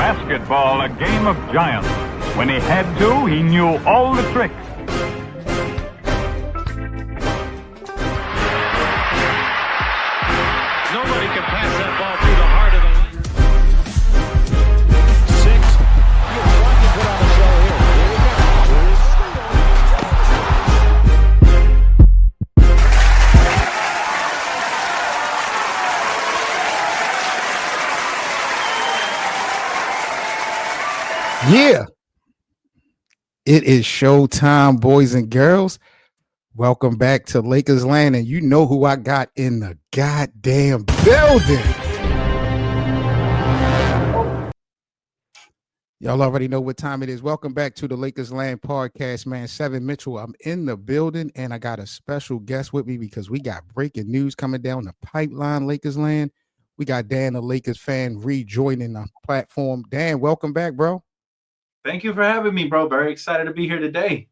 basketball a game of giants. When he had to, he knew all the tricks. Nobody can pass that ball through the heart of the lane. 6. You're trying to put on a show here. Here we go. Yeah, it is showtime, boys and girls. Welcome back to Lakers Land, and you know who I got in the goddamn building. Y'all already know what time it is. Welcome back to the Lakers Land podcast, man. 7 Mitchell, I'm in the building, and I got a special guest with me because we got breaking news coming down the pipeline, Lakers Land. We got Dan, a Lakers fan, rejoining the platform. Dan, welcome back, bro. Thank you for having me, bro. Very excited to be here today.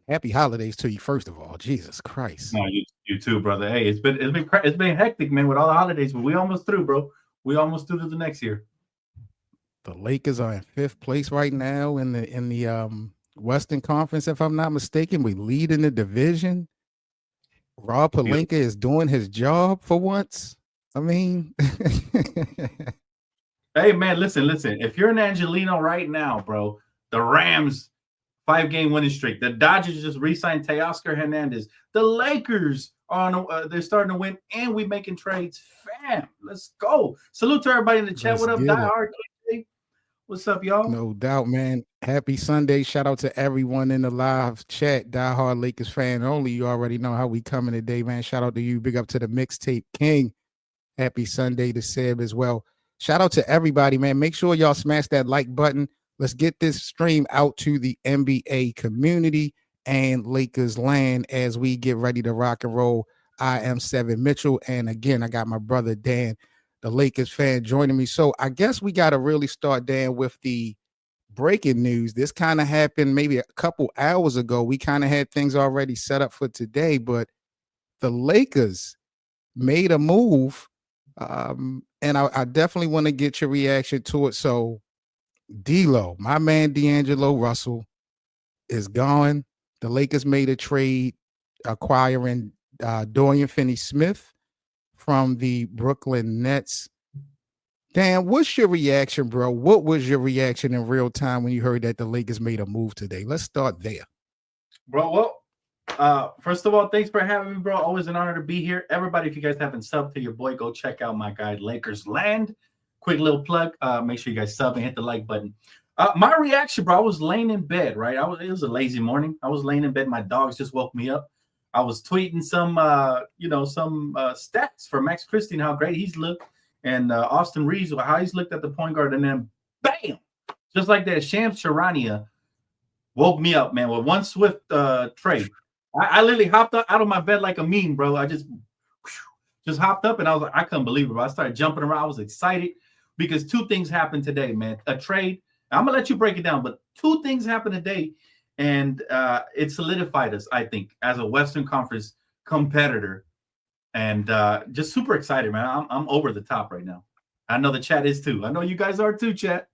Happy holidays to you, first of all. Jesus Christ. No, you too, brother. Hey, it's been hectic, man, with all the holidays, but we almost through, bro. We almost through to the next year. The Lakers are in 5th place right now in the Western Conference, if I'm not mistaken. We lead in the division. Rob Pelinka is doing his job for once. I mean, hey, man, listen. If you're an Angelino right now, bro, the Rams 5-game winning streak. The Dodgers just re-signed Teoscar Hernandez. The Lakers are they're starting to win, and we making trades. Fam, let's go. Salute to everybody in the chat. What up, Die Hard? What's up, y'all? No doubt, man. Happy Sunday. Shout out to everyone in the live chat. Die Hard Lakers fan only. You already know how we coming today, man. Shout out to you. Big up to the Mixtape King. Happy Sunday to Seb as well. Shout out to everybody, man. Make sure y'all smash that like button. Let's get this stream out to the NBA community and Lakers Land as we get ready to rock and roll. I am 7 Mitchell. And again, I got my brother Dan, the Lakers fan, joining me. So I guess we got to really start, Dan, with the breaking news. This kind of happened maybe a couple hours ago. We kind of had things already set up for today, but the Lakers made a move. And I definitely want to get your reaction to it. So D-Lo, my man D'Angelo Russell, is gone. The Lakers made a trade acquiring Dorian Finney-Smith from the Brooklyn Nets. Dan, what's your reaction, bro? What was your reaction in real time when you heard that the Lakers made a move today? Let's start there. Bro, well, first of all, thanks for having me, bro. Always an honor to be here. Everybody, if you guys haven't subbed to your boy, go check out my guy, Lakers Land. Quick little plug. Make sure you guys sub and hit the like button. My reaction, bro, I was laying in bed, right? It was a lazy morning. I was laying in bed. My dogs just woke me up. I was tweeting some stats for Max Christie and how great he's looked, and Austin Reeves, how he's looked at the point guard, and then bam, just like that, Shams Charania woke me up, man, with one swift trade. I literally hopped out of my bed like a meme, bro. I just hopped up, and I was like, I couldn't believe it, bro. I started jumping around. I was excited because 2 things happened today, man. A trade. I'm gonna let you break it down, but 2 things happened today, and it solidified us, I think, as a Western Conference competitor, and just super excited, man. I'm over the top right now. I know the chat is too. I know you guys are too, chat.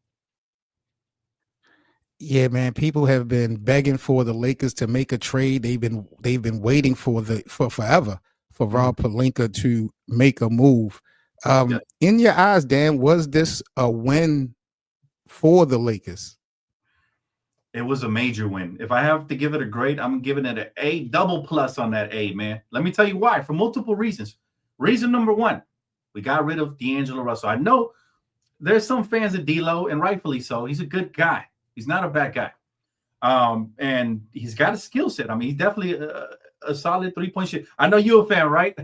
Yeah, man. People have been begging for the Lakers to make a trade. They've been waiting for forever for Rob Pelinka to make a move. In your eyes, Dan, was this a win for the Lakers? It was a major win. If I have to give it a grade, I'm giving it an A, double plus on that A, man. Let me tell you why, for multiple reasons. Reason number 1, we got rid of D'Angelo Russell. I know there's some fans of D-Lo, and rightfully so. He's a good guy. He's not a bad guy. And he's got a skill set. I mean, he's definitely a solid 3-point shooter. I know you're a fan, right?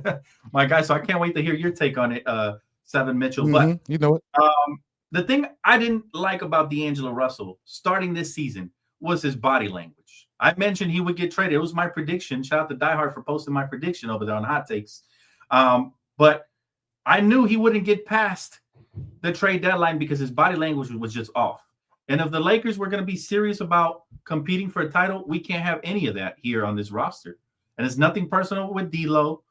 My guy, so I can't wait to hear your take on it, 7 Mitchell. Mm-hmm. But you know it. The thing I didn't like about D'Angelo Russell starting this season was his body language. I mentioned he would get traded. It was my prediction. Shout out to Die Hard for posting my prediction over there on Hot Takes. But I knew he wouldn't get past the trade deadline because his body language was just off. And if the Lakers were going to be serious about competing for a title, we can't have any of that here on this roster. And it's nothing personal with D'Lo,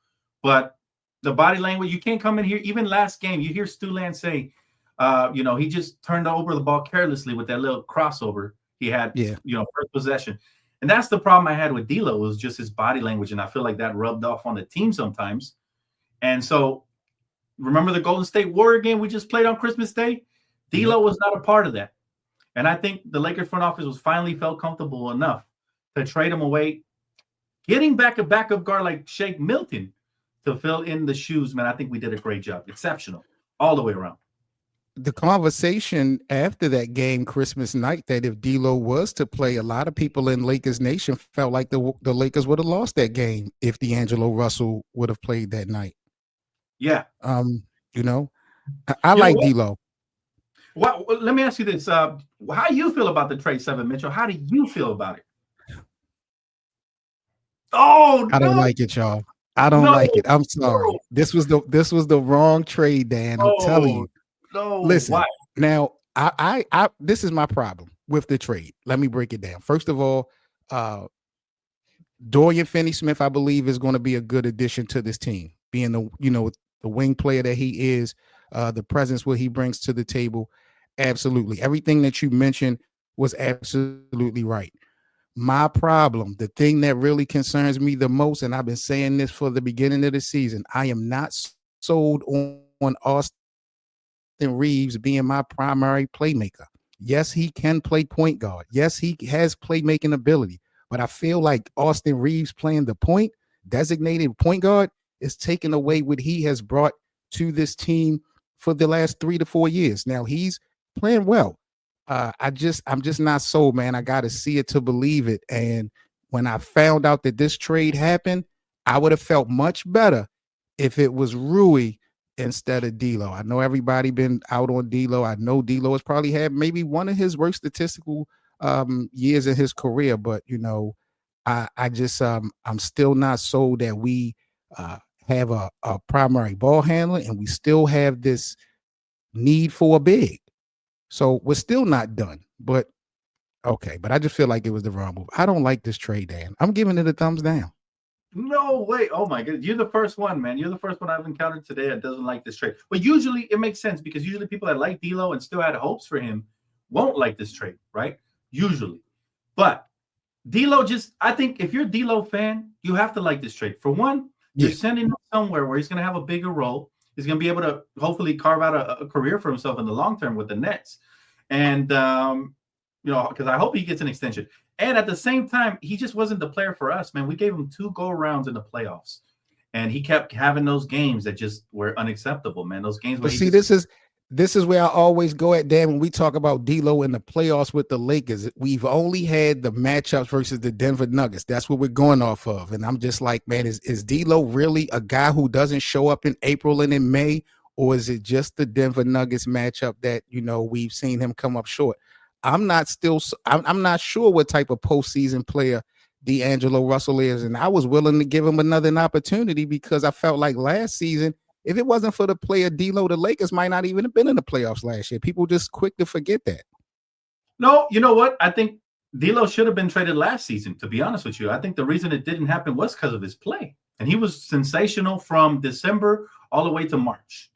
but the body language, you can't come in here. Even last game, you hear Stu Land say, He just turned over the ball carelessly with that little crossover he had. Yeah. First possession. And that's the problem I had with D'Lo, was just his body language, and I feel like that rubbed off on the team sometimes. And so, remember the Golden State Warrior game we just played on Christmas Day? D'Lo was not a part of that. And I think the Lakers front office was finally felt comfortable enough to trade him away, getting back a backup guard like Shake Milton to fill in the shoes. Man, I think we did a great job. Exceptional all the way around. The conversation after that game Christmas night, that if D'Lo was to play, a lot of people in Lakers Nation felt like the Lakers would have lost that game if D'Angelo Russell would have played that night. Yeah. I like D'Lo. Well, let me ask you this. How do you feel about the trade, Seven Mitchell? How do you feel about it? Oh, I don't like it, y'all. I don't like it. I'm sorry. No. This was the wrong trade, Dan. I'm telling you. No. Listen, Why? now I this is my problem with the trade. Let me break it down. First of all, Dorian Finney-Smith, I believe, is going to be a good addition to this team, being the wing player that he is, the presence what he brings to the table. Absolutely. Everything that you mentioned was absolutely right. My problem, the thing that really concerns me the most, and I've been saying this for the beginning of the season, I am not sold on Austin Reeves being my primary playmaker. Yes, he can play point guard. Yes, he has playmaking ability. But I feel like Austin Reeves playing the designated point guard is taking away what he has brought to this team for the last 3 to 4 years. Now he's playing well. I'm just not sold, man. I got to see it to believe it. And when I found out that this trade happened, I would have felt much better if it was Rui instead of D'Lo. I know everybody been out on D'Lo. I know D'Lo has probably had maybe one of his worst statistical years in his career, but I just I'm still not sold that we have a primary ball handler, and we still have this need for a big. So we're still not done, but okay. But I just feel like it was the wrong move. I don't like this trade, Dan. I'm giving it a thumbs down. No way. Oh my goodness. You're the first one, man. You're the first one I've encountered today that doesn't like this trade. But usually it makes sense, because usually people that like D'Lo and still had hopes for him won't like this trade, right? Usually. But D'Lo, I think if you're a D'Lo fan, you have to like this trade. For one, you're sending him somewhere where he's going to have a bigger role. He's going to be able to hopefully carve out a career for himself in the long term with the Nets. And, because I hope he gets an extension. And at the same time, he just wasn't the player for us, man. We gave him 2 go-arounds in the playoffs, and he kept having those games that just were unacceptable, man. Those games where this is where I always go at, Dan, when we talk about D'Lo in the playoffs with the Lakers. We've only had the matchups versus the Denver Nuggets. That's what we're going off of. And I'm just like, man, is D'Lo really a guy who doesn't show up in April and in May, or is it just the Denver Nuggets matchup that, we've seen him come up short? I'm not sure what type of postseason player D'Angelo Russell is, and I was willing to give him another opportunity, because I felt like last season, if it wasn't for the player D'Lo, the Lakers might not even have been in the playoffs last year. People just quick to forget that. No, you know what? I think D'Lo should have been traded last season, to be honest with you. I think the reason it didn't happen was because of his play. And he was sensational from December all the way to March,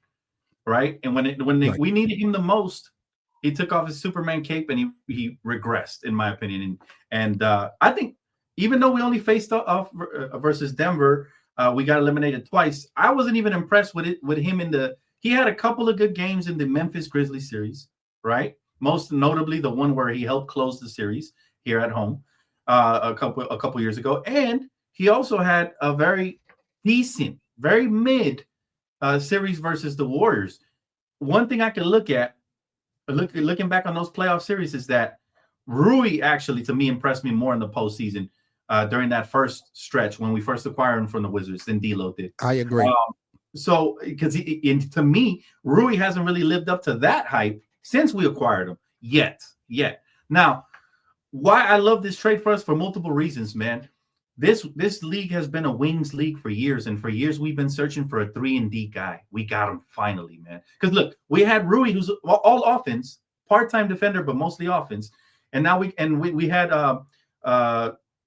right? And we needed him the most, he took off his Superman cape and he regressed, in my opinion. And I think even though we only faced off versus Denver, we got eliminated twice. I wasn't even impressed with him he had a couple of good games in the Memphis Grizzlies series, right? Most notably the one where he helped close the series here at home a couple years ago. And he also had a very decent, very mid series versus the Warriors. One thing I can look at, looking back on those playoff series, is that Rui actually, to me, impressed me more in the postseason during that first stretch when we first acquired him from the Wizards than D'Lo did. I agree. So, because to me, Rui hasn't really lived up to that hype since we acquired him yet. Now, why I love this trade for us, for multiple reasons, man. This league has been a wings league for years, and for years we've been searching for a 3-and-D guy. We got him finally, man. Because look, we had Rui, who's all offense, part-time defender, but mostly offense, and now we had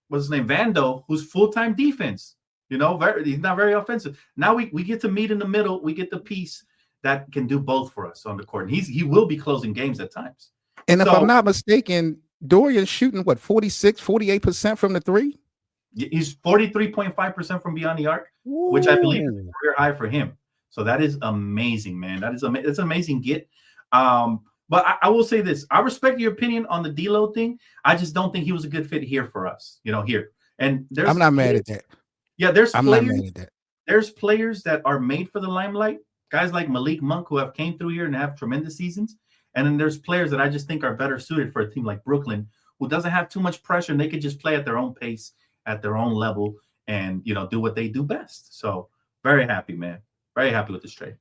what's his name, Vando, who's full-time defense. He's not very offensive. Now we get to meet in the middle. We get the piece that can do both for us on the court. And he will be closing games at times. And if So- I'm not mistaken, Dorian's shooting, 48% from the three? He's 43.5% from beyond the arc, which I believe is a career high for him. So that is amazing, man. That's an amazing get. But I will say this. I respect your opinion on the D-Lo thing. I just don't think he was a good fit here for us, here. And I'm not mad at that. Yeah, I'm not mad at that. There's players that are made for the limelight. Guys like Malik Monk who have came through here and have tremendous seasons. And then there's players that I just think are better suited for a team like Brooklyn, who doesn't have too much pressure and they could just play at their own pace, at their own level, and do what they do best. So very happy, man. Very happy with this trade.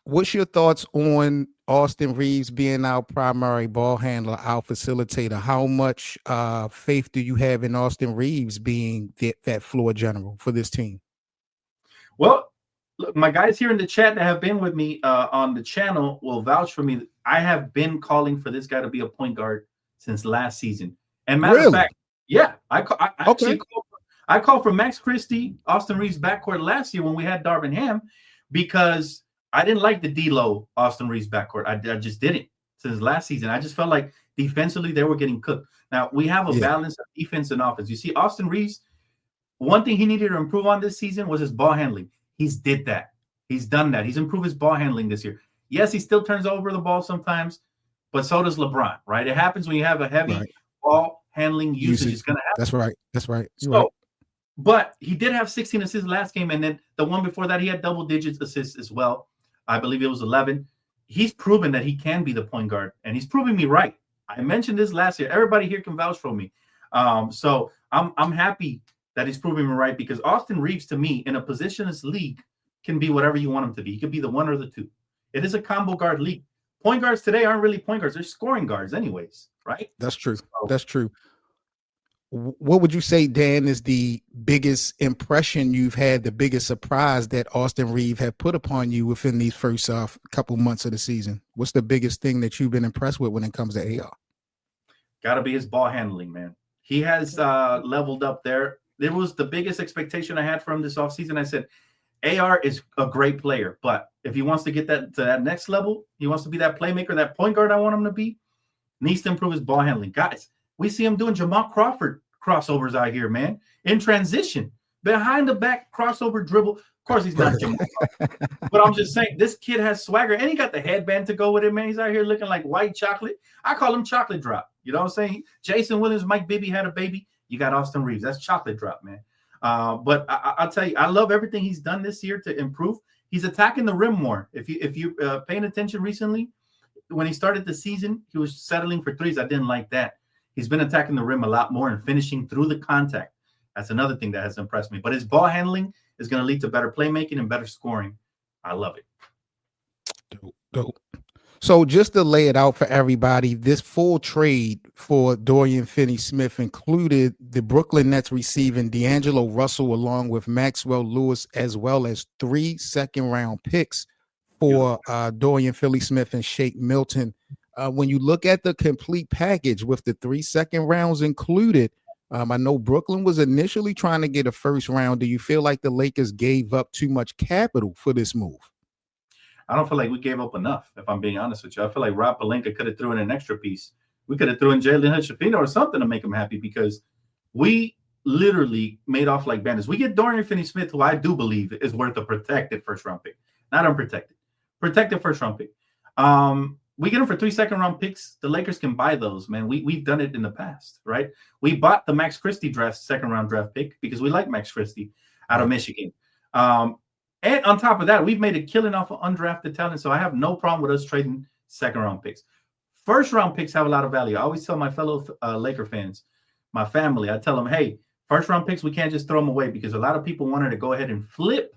What's your thoughts on Austin Reeves being our primary ball handler, our facilitator? How much faith do you have in Austin Reeves being that floor general for this team? Well, look, my guys here in the chat that have been with me on the channel will vouch for me. I have been calling for this guy to be a point guard since last season. And matter of fact, yeah, I called for Max Christie, Austin Reeves backcourt last year when we had Darvin Ham, because I didn't like the D-Lo Austin Reeves backcourt. I just didn't since last season. I just felt like defensively they were getting cooked. Now we have a balance of defense and offense. You see, Austin Reeves, one thing he needed to improve on this season was his ball handling. He's did that. He's done that. He's improved his ball handling this year. Yes, he still turns over the ball sometimes, but so does LeBron, right? It happens when you have a heavy ball handling usage. It's going to happen. That's right. But he did have 16 assists last game, and then the one before that, he had double digits assists as well. I believe it was 11. He's proven that he can be the point guard, and he's proving me right. I mentioned this last year. Everybody here can vouch for me. So I'm happy that he's proving me right, because Austin Reeves, to me, in a positionless league, can be whatever you want him to be. He could be the one or the two. It is a combo guard league. Point guards today aren't really point guards. They're scoring guards anyways, right? That's true. That's true. What would you say, Dan, is the biggest impression you've had, the biggest surprise that Austin Reeves have put upon you within these first couple months of the season? What's the biggest thing that you've been impressed with when it comes to AR? Got to be his ball handling, man. He has leveled up there. It was the biggest expectation I had for him this offseason. I said, AR is a great player, but if he wants to get that to that next level, he wants to be that playmaker, that point guard I want him to be, needs to improve his ball handling. Guys, we see him doing Jamal Crawford crossovers out here, man, in transition, behind the back crossover dribble. Of course, he's not Jamal, but I'm just saying this kid has swagger, and he got the headband to go with it, man. He's out here looking like white chocolate. I call him chocolate drop. You know what I'm saying? Jason Williams, Mike Bibby had a baby. You got Austin Reeves. That's chocolate drop, man. But I'll tell you, I love everything he's done this year to improve. He's attacking the rim more. If you paying attention recently, when he started the season, he was settling for threes. I didn't like that. He's been attacking the rim a lot more and finishing through the contact. That's another thing that has impressed me. But his ball handling is going to lead to better playmaking and better scoring. I love it. Dope. So just to lay it out for everybody, this full trade for Dorian Finney-Smith included the Brooklyn Nets receiving D'Angelo Russell along with Maxwell Lewis, as well as 3 second-round picks for Dorian Finney-Smith and Shake Milton. When you look at the complete package with the 3 second rounds included, I know Brooklyn was initially trying to get a first round. Do you feel like the Lakers gave up too much capital for this move? I don't feel like we gave up enough, if I'm being honest with you. I feel like Rob Pelinka could have threw in an extra piece. We could have threw in Jalen Hood-Shafino or something to make him happy, because we literally made off like bandits. We get Dorian Finney-Smith, who I do believe is worth a protected first-round pick, not unprotected. Protected first-round pick. We get them for 3 second-round picks. The Lakers can buy those, man. We've done it in the past, right? We bought the Max Christie second-round draft pick because we like Max Christie out of Michigan. And on top of that, we've made a killing off of undrafted talent, so I have no problem with us trading second-round picks. First-round picks have a lot of value. I always tell my fellow Laker fans, my family, I tell them, hey, first-round picks, we can't just throw them away, because a lot of people wanted to go ahead and flip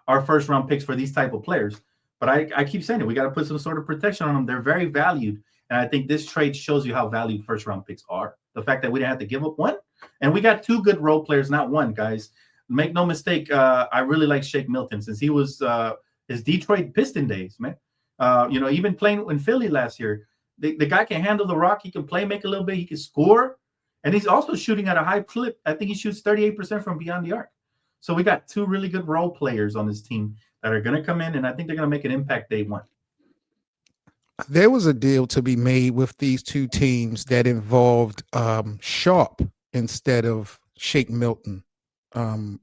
our first-round picks for these type of players. But I keep saying it. We got to put some sort of protection on them. They're very valued, and I think this trade shows you how valued first-round picks are. The fact that we didn't have to give up one, and we got 2 good role players, not one, guys. Make no mistake, I really like Shake Milton since he was his Detroit Piston days, man. Even playing in Philly last year, the guy can handle the rock. He can play, make a little bit. He can score, and he's also shooting at a high clip. I think he shoots 38% from beyond the arc. So we got 2 really good role players on this team that are going to come in, and I think they're going to make an impact day one. There was a deal to be made with these two teams that involved Sharp instead of Shake Milton. I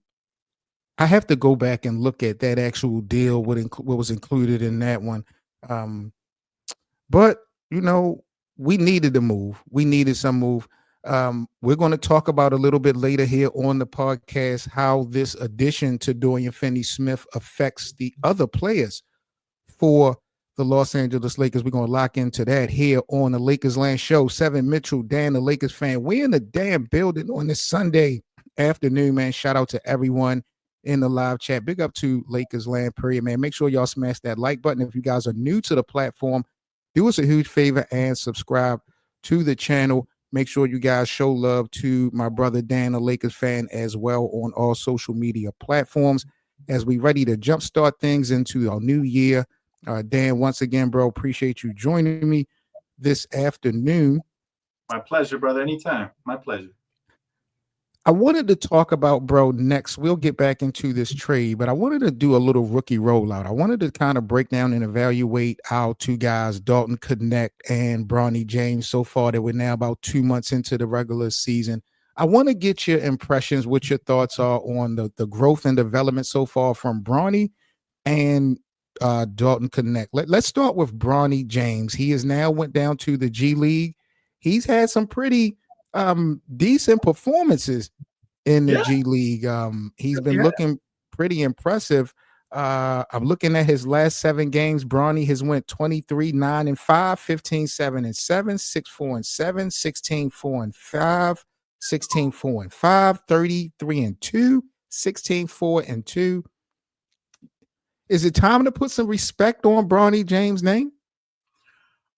have to go back and look at that actual deal, what was included in that one. But, we needed a move. We needed some move. We're going to talk about a little bit later here on the podcast how this addition to Dorian Finney-Smith affects the other players for the Los Angeles Lakers. We're going to lock into that here on the Lakers Land Show. Seven Mitchell, Dan, the Lakers fan. We're in the damn building on this Sunday afternoon, man. Shout out to everyone in the live chat. Big up to Lakers Land, period, man. Make sure y'all smash that like button. If you guys are new to the platform, do us a huge favor and subscribe to the channel. Make sure you guys show love to my brother Dan, a Lakers fan, as well on all social media platforms as we ready to jumpstart things into our new year. Dan, once again, bro, appreciate you joining me this afternoon. My pleasure, brother. Anytime. My pleasure. I wanted to talk about, bro, next. We'll get back into this trade, but I wanted to do a little rookie rollout. I wanted to kind of break down and evaluate our two guys, Dalton Connect and Bronny James, so far that we're now about 2 months into the regular season. I want to get your impressions, what your thoughts are on the growth and development so far from Bronny and Dalton Connect. Let's start with Bronny James. He has now went down to the G League. He's had some pretty decent performances in the G League. He's been looking pretty impressive. I'm looking at his last 7 games. Bronny has went 23-9-5, 15-7-7, 6-4-7, 16-4-5, 16-4-5, 33-2, 16-4-2. Is it time to put some respect on Bronny James' name?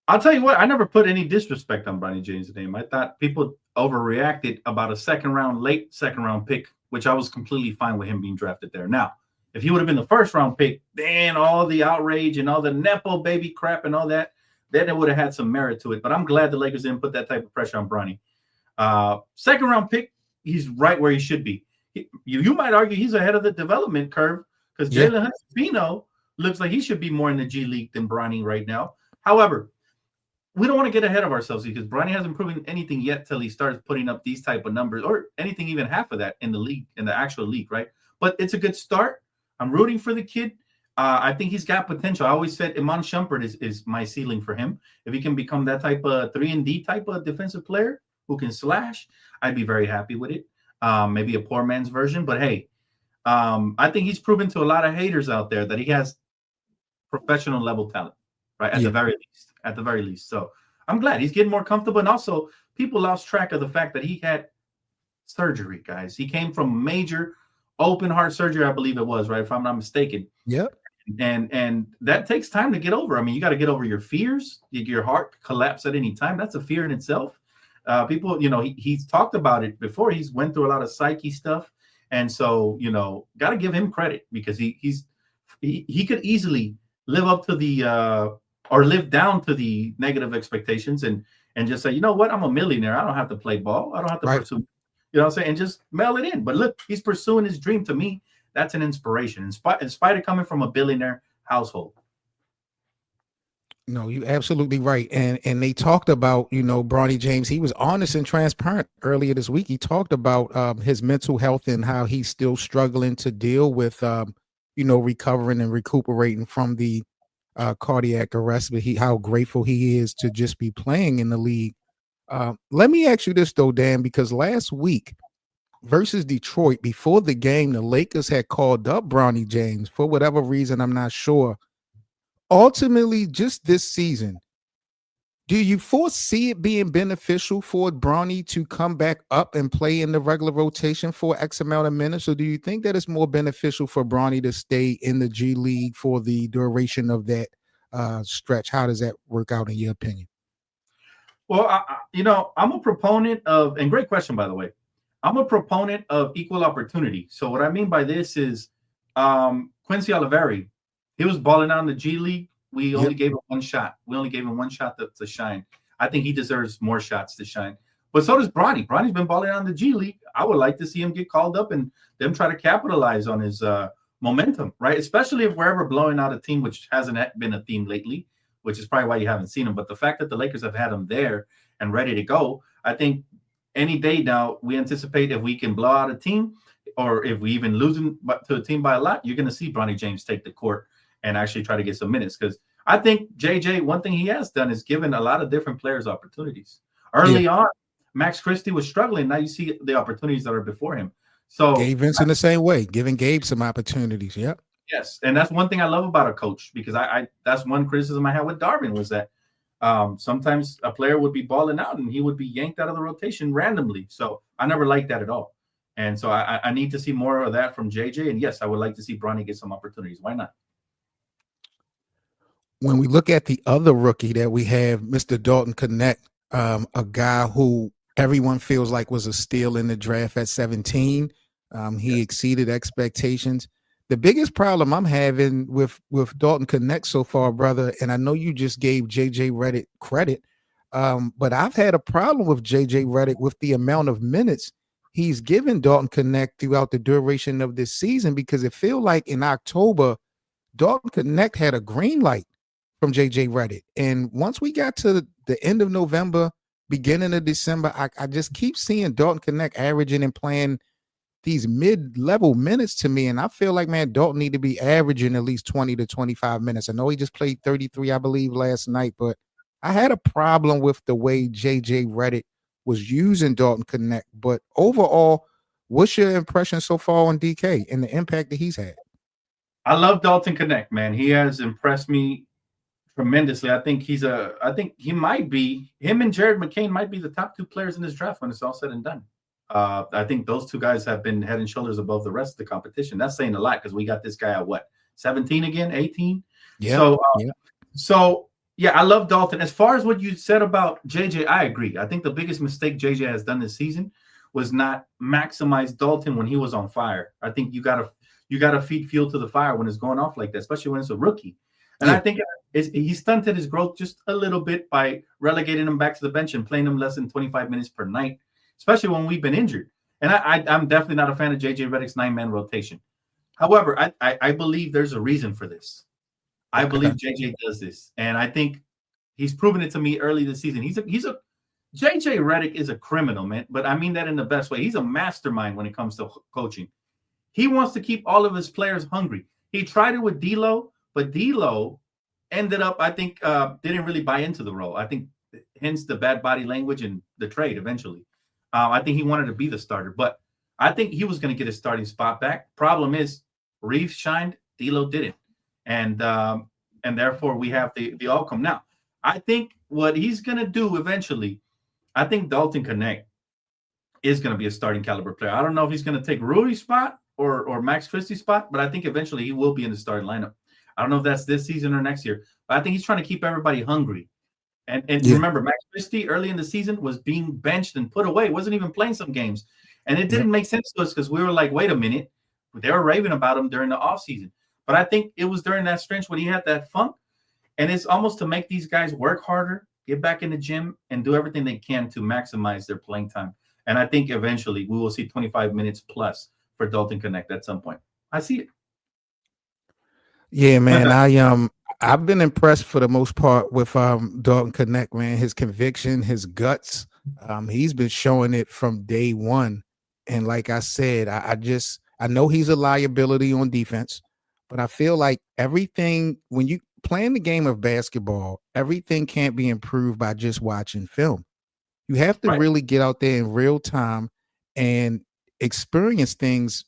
I'll tell you what, I never put any disrespect on Bronny James' name. I thought people overreacted about a late second round pick, which I was completely fine with him being drafted there. Now, if he would have been the first round pick, then all the outrage and all the Nepo baby crap and all that, then it would have had some merit to it. But I'm glad the Lakers didn't put that type of pressure on Bronny. Second round pick, he's right where he should be. You might argue he's ahead of the development curve because Jalen Hurts-Pino looks like he should be more in the G League than Bronny right now. However, we don't want to get ahead of ourselves because Bronny hasn't proven anything yet till he starts putting up these type of numbers or anything even half of that in the league, in the actual league, right? But it's a good start. I'm rooting for the kid. I think he's got potential. I always said Iman Shumpert is my ceiling for him. If he can become that type of 3-and-D type of defensive player who can slash, I'd be very happy with it. Maybe a poor man's version, but hey, I think he's proven to a lot of haters out there that he has professional level talent, right? At the very least. So I'm glad he's getting more comfortable. And also, people lost track of the fact that he had surgery, guys. He came from major open heart surgery, I believe it was, right? If I'm not mistaken. Yep. And that takes time to get over. I mean, you got to get over your fears. Your heart collapse at any time. That's a fear in itself. People, he's talked about it before. He's went through a lot of psyche stuff. And so, got to give him credit because he could easily live up to the or live down to the negative expectations and just say, you know what, I'm a millionaire. I don't have to play ball. I don't have to pursue, what I'm saying, and just mail it in. But look, he's pursuing his dream. To me, that's an inspiration in spite of coming from a billionaire household. No, you're absolutely right. And they talked about, Bronny James. He was honest and transparent earlier this week. He talked about his mental health and how he's still struggling to deal with, recovering and recuperating from the cardiac arrest, but how grateful he is to just be playing in the league. Let me ask you this though, Dan, because last week versus Detroit, before the game, the Lakers had called up Bronny James for whatever reason, I'm not sure. Ultimately, just this season, do you foresee it being beneficial for Bronny to come back up and play in the regular rotation for X amount of minutes? Or do you think that it's more beneficial for Bronny to stay in the G League for the duration of that stretch? How does that work out in your opinion? Well, I'm a proponent of, and great question, by the way, I'm a proponent of equal opportunity. So what I mean by this is Quincy Oliveri, he was balling out in the G League. We only gave him one shot. We only gave him one shot to shine. I think he deserves more shots to shine. But so does Bronny. Bronny's been balling out in the G League. I would like to see him get called up and them try to capitalize on his momentum, right? Especially if we're ever blowing out a team, which hasn't been a theme lately, which is probably why you haven't seen him. But the fact that the Lakers have had him there and ready to go, I think any day now we anticipate if we can blow out a team, or if we even lose them to a team by a lot, you're going to see Bronny James take the court and actually try to get some minutes. Because I think JJ, one thing he has done is given a lot of different players opportunities. Early on, Max Christie was struggling. Now you see the opportunities that are before him. So Gabe Vincent the same way, giving Gabe some opportunities. Yep. Yes, and that's one thing I love about a coach, because I that's one criticism I had with Darvin, was that sometimes a player would be balling out and he would be yanked out of the rotation randomly. So I never liked that at all. And so I need to see more of that from JJ. And yes, I would like to see Bronny get some opportunities. Why not? When we look at the other rookie that we have, Mr. Dalton Connect, a guy who everyone feels like was a steal in the draft at 17. He exceeded expectations. The biggest problem I'm having with Dalton Connect so far, brother, and I know you just gave JJ Redick credit, but I've had a problem with JJ Redick with the amount of minutes he's given Dalton Connect throughout the duration of this season, because it feels like in October, Dalton Connect had a green light from JJ Redick. And once we got to the end of November, beginning of December, I just keep seeing Dalton Connect averaging and playing these mid-level minutes to me. And I feel like, man, Dalton need to be averaging at least 20 to 25 minutes. I know he just played 33, I believe, last night, but I had a problem with the way JJ Redick was using Dalton Connect. But overall, what's your impression so far on DK and the impact that he's had? I love Dalton Connect, man. He has impressed me tremendously. I think he might be, him and Jared McCain might be the top two players in this draft when it's all said and done. I think those two guys have been head and shoulders above the rest of the competition. That's saying a lot, because we got this guy at what, 17 again, 18? Yeah. So I love Dalton. As far as what you said about JJ, I agree. I think the biggest mistake JJ has done this season was not maximize Dalton when he was on fire. I think you gotta feed fuel to the fire when it's going off like that, especially when it's a rookie. And I think he stunted his growth just a little bit by relegating him back to the bench and playing him less than 25 minutes per night, especially when we've been injured. And I'm definitely not a fan of JJ Redick's 9-man rotation. However, I believe there's a reason for this. I believe JJ does this, and I think he's proven it to me early this season. JJ Redick is a criminal, man, but I mean that in the best way. He's a mastermind when it comes to coaching. He wants to keep all of his players hungry. He tried it with D'Lo, but D'Lo ended up, I think, didn't really buy into the role. I think hence the bad body language and the trade eventually. I think he wanted to be the starter, but I think he was going to get his starting spot back. Problem is, Reeves shined, D'Lo didn't, and therefore we have the outcome. Now, I think what he's going to do eventually, I think Dalton Connect is going to be a starting caliber player. I don't know if he's going to take Rudy's spot or Max Christie's spot, but I think eventually he will be in the starting lineup. I don't know if that's this season or next year, but I think he's trying to keep everybody hungry. And remember, Max Christie early in the season was being benched and put away, wasn't even playing some games. And it didn't make sense to us, because we were like, wait a minute. They were raving about him during the offseason. But I think it was during that stretch when he had that funk. And it's almost to make these guys work harder, get back in the gym, and do everything they can to maximize their playing time. And I think eventually we will see 25 minutes plus for Dalton Connect at some point. I see it. Yeah, man. I've been impressed for the most part with Dalton Connect, man. His conviction, his guts. He's been showing it from day one. And like I said, I know he's a liability on defense, but I feel like everything, when you playing the game of basketball, everything can't be improved by just watching film. You have to really get out there in real time and experience things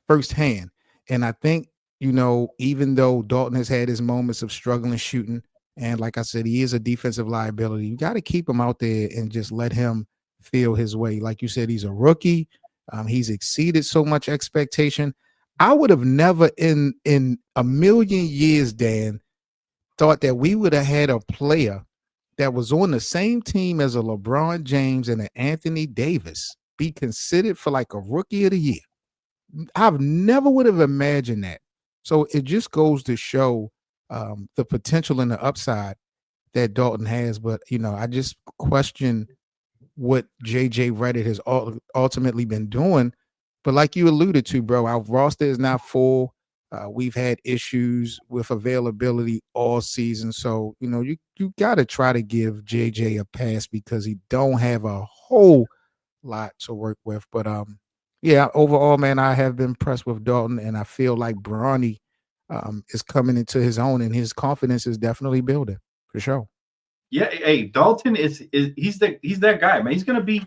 firsthand. And I think, even though Dalton has had his moments of struggling shooting, and like I said, he is a defensive liability, you got to keep him out there and just let him feel his way. Like you said, he's a rookie. He's exceeded so much expectation. I would have never in a million years, Dan, thought that we would have had a player that was on the same team as a LeBron James and an Anthony Davis be considered for like a rookie of the year. I've never would have imagined that. So it just goes to show the potential and the upside that Dalton has. But, I just question what JJ Redick has ultimately been doing. But like you alluded to, bro, our roster is not full. We've had issues with availability all season. So, you got to try to give JJ a pass because he don't have a whole lot to work with. But yeah, overall, man, I have been impressed with Dalton, and I feel like Bronny is coming into his own, and his confidence is definitely building for sure. Yeah, hey, Dalton is he's that guy, man. He's gonna be,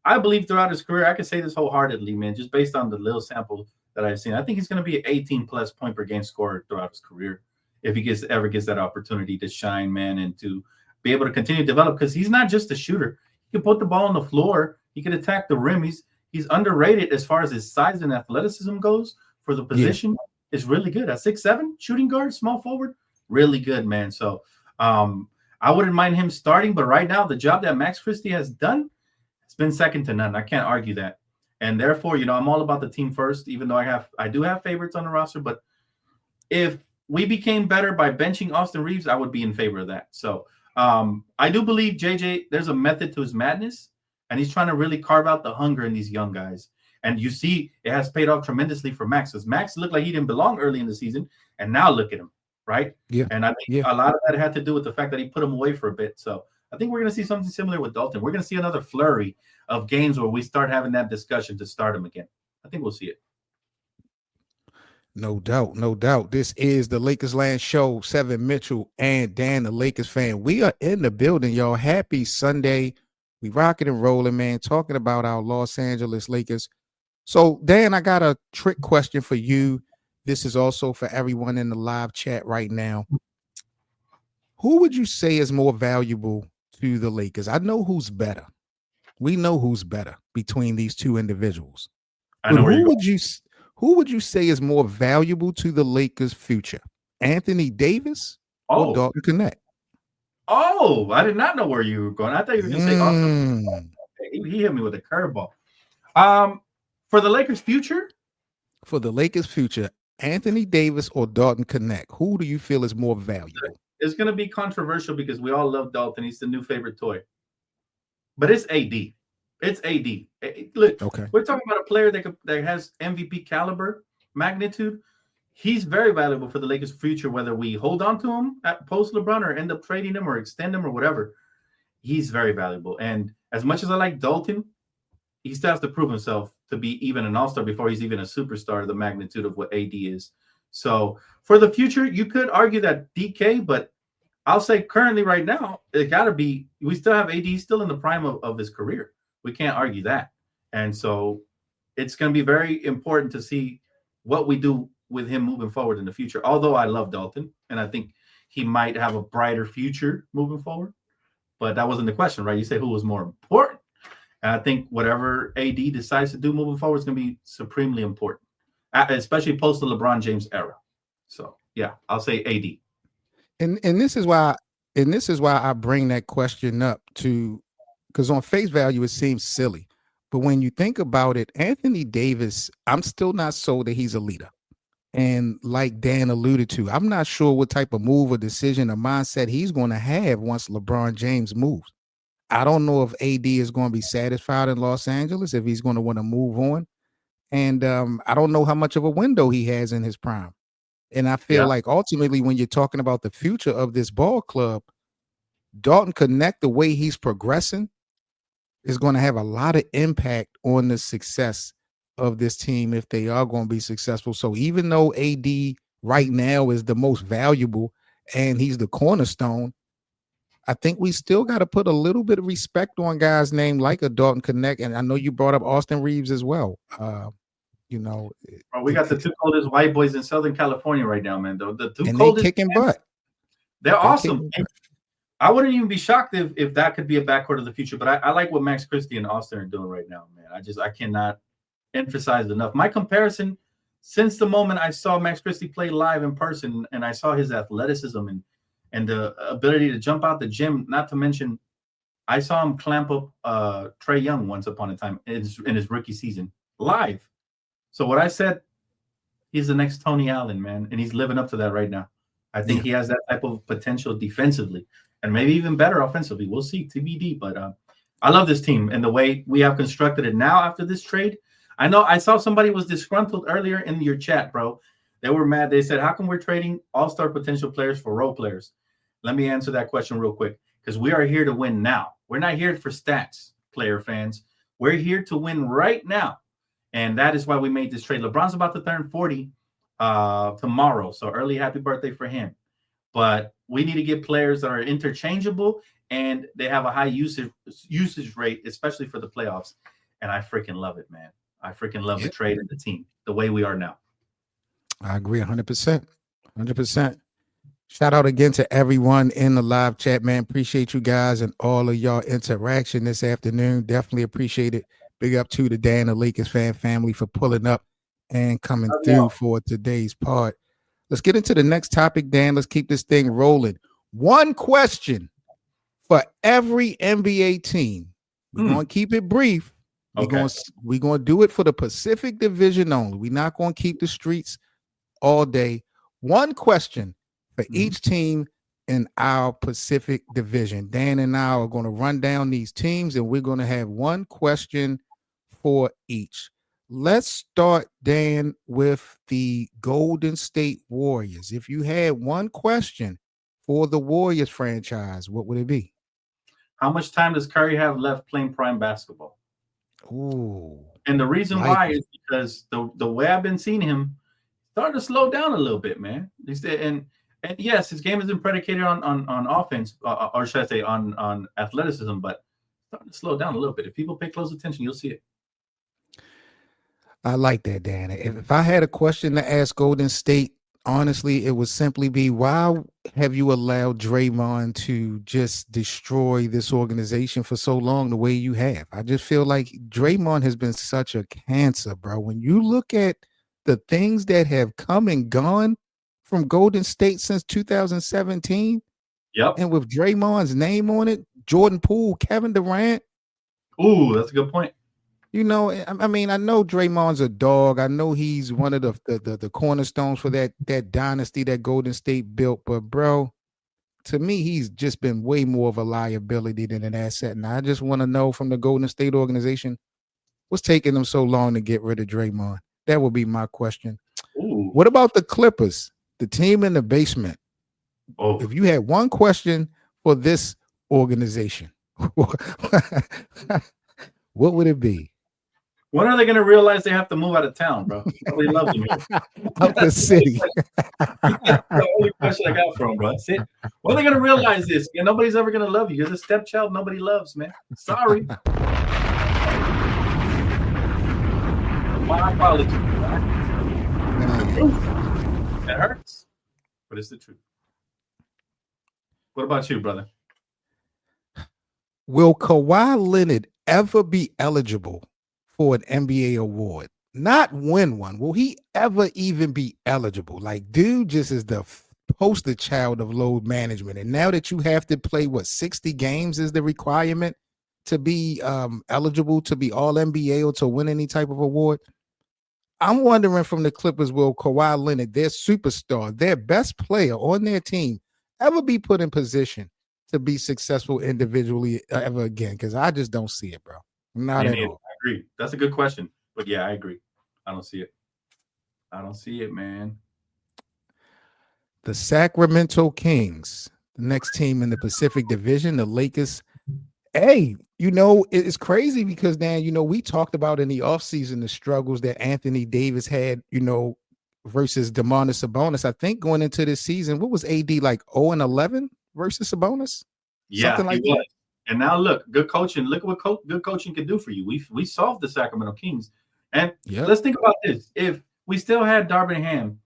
I believe, throughout his career. I can say this wholeheartedly, man, just based on the little sample that I've seen. I think he's gonna be an 18 plus point per game scorer throughout his career if he ever gets that opportunity to shine, man, and to be able to continue to develop, because he's not just a shooter. He can put the ball on the floor. He can attack the rim. He's underrated as far as his size and athleticism goes for the position. Yeah. Is really good. At 6'7", shooting guard, small forward, really good, man. So I wouldn't mind him starting, but right now the job that Max Christie has done has been second to none. I can't argue that. And therefore, I'm all about the team first, even though I do have favorites on the roster. But if we became better by benching Austin Reeves, I would be in favor of that. So I do believe JJ, there's a method to his madness, and he's trying to really carve out the hunger in these young guys. And you see it has paid off tremendously for Max, because Max looked like he didn't belong early in the season, and now look at him, right? Yeah. And I think a lot of that had to do with the fact that he put him away for a bit. So I think we're going to see something similar with Dalton. We're going to see another flurry of games where we start having that discussion to start him again. I think we'll see it. No doubt, no doubt. This is the Lakers Land Show. Seven Mitchell and Dan, the Lakers fan. We are in the building, y'all. Happy Sunday. We rocking and rolling, man, talking about our Los Angeles Lakers. So, Dan, I got a trick question for you. This is also for everyone in the live chat right now. Who would you say is more valuable to the Lakers? I know who's better. We know who's better between these two individuals. I know who would you say is more valuable to the Lakers' future? Anthony Davis or Dalton Connect? Oh, I did not know where you were going. I thought you were going to say Austin. He hit me with a curveball. For the Lakers' future? For the Lakers' future, Anthony Davis or Dalton Connect? Who do you feel is more valuable? It's going to be controversial because we all love Dalton. He's the new favorite toy. But it's AD. It's AD. Look, okay. We're talking about a player that has MVP caliber magnitude. He's very valuable for the Lakers' future, whether we hold on to him at post LeBron or end up trading him or extend him or whatever. He's very valuable. And as much as I like Dalton, he still has to prove himself to be even an all-star before he's even a superstar, the magnitude of what AD is. So for the future, you could argue that DK, but I'll say currently right now, it got to be, we still have AD still in the prime of his career. We can't argue that. And so it's going to be very important to see what we do with him moving forward in the future. Although I love Dalton, and I think he might have a brighter future moving forward. But that wasn't the question, right? You say who was more important. And I think whatever AD decides to do moving forward is going to be supremely important, especially post the LeBron James era. So yeah, I'll say AD. And this is why I bring that question up to, because on face value it seems silly, but when you think about it, Anthony Davis, I'm still not sold that he's a leader. And like Dan alluded to, I'm not sure what type of move or decision or mindset he's going to have once LeBron James moves. I don't know if AD is going to be satisfied in Los Angeles, if he's going to want to move on. And I don't know how much of a window he has in his prime. And I feel like ultimately when you're talking about the future of this ball club, Dalton Connect, the way he's progressing, is going to have a lot of impact on the success of this team if they are going to be successful. So even though AD right now is the most valuable and he's the cornerstone, I think we still got to put a little bit of respect on guys named like a Dalton Connect. And I know you brought up Austin Reeves as well. We got the two coldest white boys in Southern California right now, man. The two and coldest, they kicking butt. They're awesome. I wouldn't even be shocked if that could be a backcourt of the future. But I like what Max Christie and Austin are doing right now, man. I cannot emphasize enough. My comparison, since the moment I saw Max Christie play live in person and I saw his athleticism and the ability to jump out the gym, not to mention I saw him clamp up Trae Young once upon a time in his rookie season live. So what I said, he's the next Tony Allen, man, and he's living up to that right now. I think he has that type of potential defensively and maybe even better offensively. We'll see, TBD. But I love this team and the way we have constructed it now after this trade. I know I saw somebody was disgruntled earlier in your chat, bro, They were mad. They said, how come we're trading all-star potential players for role players? Let me answer that question real quick, because we are here to win now. We're not here for stats, player fans. We're here to win right now. And that is why we made this trade. LeBron's about to turn 40 tomorrow. So early happy birthday for him. But we need to get players that are interchangeable and they have a high usage rate, especially for the playoffs. And I freaking love it, man. I freaking love the trade and the team, the way we are now. I agree 100%. 100%. Shout out again to everyone in the live chat, man. Appreciate you guys and all of y'all interaction this afternoon. Definitely appreciate it. Big up to the Dan, the Lakers fan family for pulling up and coming through for today's part. Let's get into the next topic, Dan. Let's keep this thing rolling. One question for every NBA team. We're going to keep it brief. We're going to do it for the Pacific Division only. We're not going to keep the streets all day. One question for each team in our Pacific Division. Dan and I are going to run down these teams, and we're going to have one question for each. Let's start, Dan, with the Golden State Warriors. If you had one question for the Warriors franchise, what would it be? How much time does Curry have left playing prime basketball? Ooh. And the reason why is because the way I've been seeing him starting to slow down a little bit, man. And yes, his game has been predicated on offense, or should I say on athleticism, but starting to slow down a little bit. If people pay close attention, you'll see it. I like that, Dan. If I had a question to ask Golden State, honestly, it would simply be, why have you allowed Draymond to just destroy this organization for so long the way you have? I just feel like Draymond has been such a cancer, bro. When you look at the things that have come and gone from Golden State since 2017, and with Draymond's name on it, Jordan Poole, Kevin Durant. Ooh, that's a good point. You know, I mean, I know Draymond's a dog. I know he's one of the cornerstones for that dynasty that Golden State built. But, bro, to me, he's just been way more of a liability than an asset. And I just want to know from the Golden State organization, what's taking them so long to get rid of Draymond? That would be my question. Ooh. What about the Clippers, the team in the basement? Oh. If you had one question for this organization, what would it be? When are they going to realize they have to move out of town, bro? Nobody loves them here. Out the city. That's the only question I got from, bro. That's it. When are they going to realize this? Yeah, nobody's ever going to love you. You're the stepchild nobody loves, man. Sorry. My apologies. It hurts, but it's the truth. What about you, brother? Will Kawhi Leonard ever be eligible for an NBA award? Not win one. Will he ever even be eligible? Like, dude just is the poster child of load management. And now that you have to play, 60 games is the requirement to be eligible to be all NBA or to win any type of award. I'm wondering from the Clippers, will Kawhi Leonard, their superstar, their best player on their team, ever be put in position to be successful individually ever again? Because I just don't see it, bro. Not at all. I agree. That's a good question. But yeah, I agree. I don't see it. I don't see it, man. The Sacramento Kings, the next team in the Pacific Division, the Lakers. Hey, you know, it's crazy because, Dan, you know, we talked about in the offseason the struggles that Anthony Davis had, you know, versus Domantas Sabonis. I think going into this season, what was AD like 0-11 versus Sabonis? Yeah, something like that. And now look, good coaching. Look at what good coaching can do for you. We solved the Sacramento Kings. And let's think about this. If we still had Darvin Ham,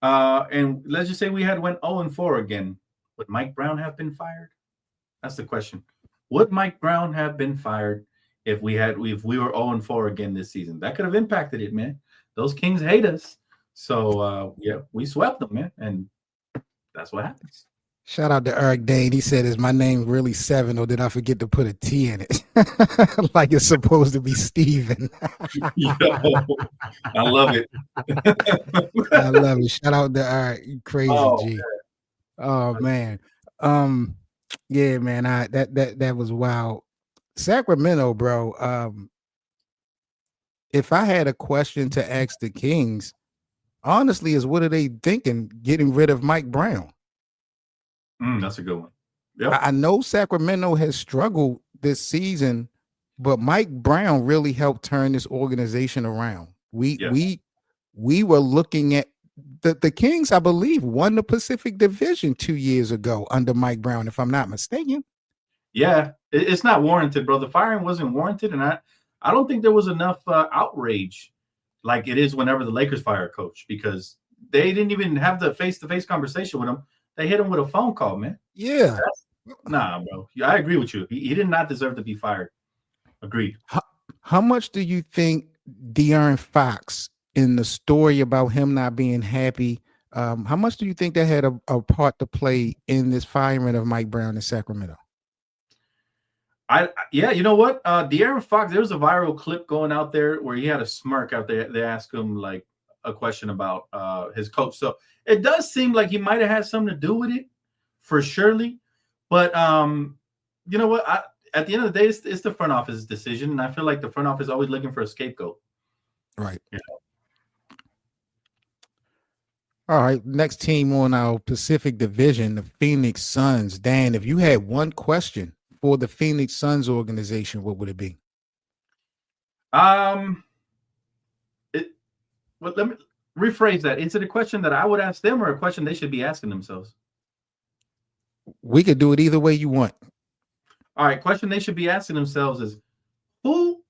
and let's just say we had went 0-4 again, would Mike Brown have been fired? That's the question. Would Mike Brown have been fired if we were 0-4 again this season? That could have impacted it, man. Those Kings hate us. So yeah, we swept them, man. And that's what happens. Shout out to Eric Dane. He said, is my name really Seven, or did I forget to put a T in it? Like it's supposed to be Steven. Yo, I love it. I love it. Shout out to Eric. You crazy, G. Man. Oh, man. Yeah, man. That was wild. Sacramento, bro. If I had a question to ask the Kings, honestly is what are they thinking getting rid of Mike Brown? That's a good one. Yep. I know Sacramento has struggled this season, but Mike Brown really helped turn this organization around. We were looking at the Kings, I believe, won the Pacific Division 2 years ago under Mike Brown, if I'm not mistaken. Yeah, it's not warranted, bro. The firing wasn't warranted, and I don't think there was enough outrage like it is whenever the Lakers fire a coach, because they didn't even have the face-to-face conversation with him. They hit him with a phone call, man. Yeah. Nah, bro. I agree with you. He did not deserve to be fired. Agreed. How much do you think De'Aaron Fox, in the story about him not being happy, how much do you think that had a part to play in this firing of Mike Brown in Sacramento? Yeah, you know what? De'Aaron Fox, there was a viral clip going out there where he had a smirk out there. They asked him like a question about his coach. So it does seem like he might have had something to do with it, for surely. But you know what? At the end of the day, it's the front office's decision, and I feel like the front office is always looking for a scapegoat. Right. Yeah. All right. Next team on our Pacific Division, the Phoenix Suns. Dan, if you had one question for the Phoenix Suns organization, what would it be? Well, let me rephrase that. Is it a question that I would ask them, or a question they should be asking themselves? We could do it either way you want. All right. Question they should be asking themselves is, who,